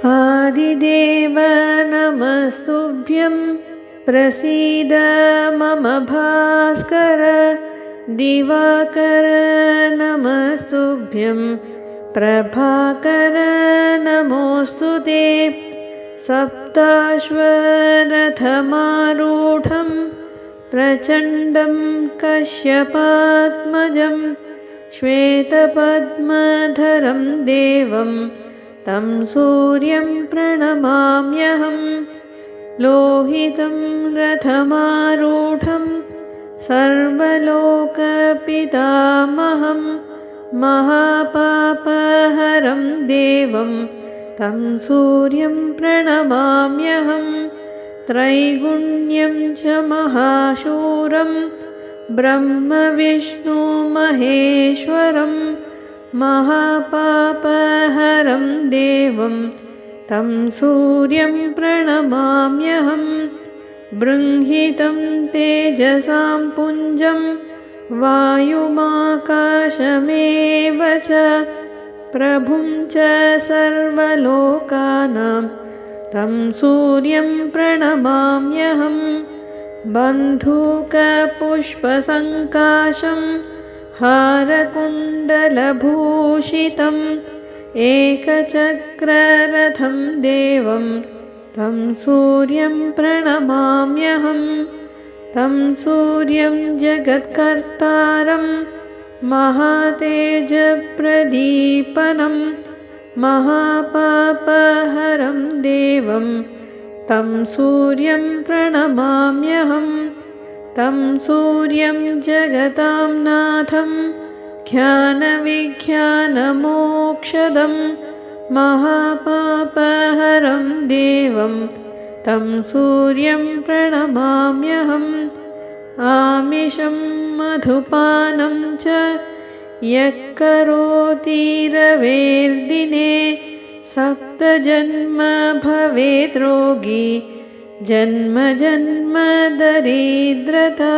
आदिदेव नमस्तुभ्यं प्रसीद मम भास्कर दिवाकर नमस्तुभ्यं प्रभाकर नमोऽस्तु ते सप्ताश्वरथमारूढं प्रचण्डं कश्यपात्मजं श्वेतपद्मधरं देवं तं सूर्यं प्रणमाम्यहं लोहितं रथमारूढं सर्वलोकपितामहं महापापहरं देवं तं सूर्यं प्रणमाम्यहं त्रैगुण्यं च महाशूरं ब्रह्मविष्णुमहेश्वरं महापापहरं देवं तं सूर्यं प्रणमाम्यहं बृंहितं तेजसां पुञ्जं वायुमाकाशमेव च प्रभुं च सर्वलोकानां तं सूर्यं प्रणमाम्यहं बन्धूकपुष्पसङ्काशं हारकुण्डलभूषितम् एकचक्ररथं देवं तं सूर्यं प्रणमाम्यहं तं सूर्यं जगत्कर्तारं महातेजप्रदीपनं महापापहरं देवं तं सूर्यं प्रणमाम्यहं तं सूर्यं जगतां नाथं ज्ञानविज्ञानमोक्षदं महापापहरं देवं तं सूर्यं प्रणमाम्यहम् आमिषं मधुपानं च यः करोति रवेर्दिने सप्तजन्म भवेत् रोगी जन्म जन्म दरिद्रता।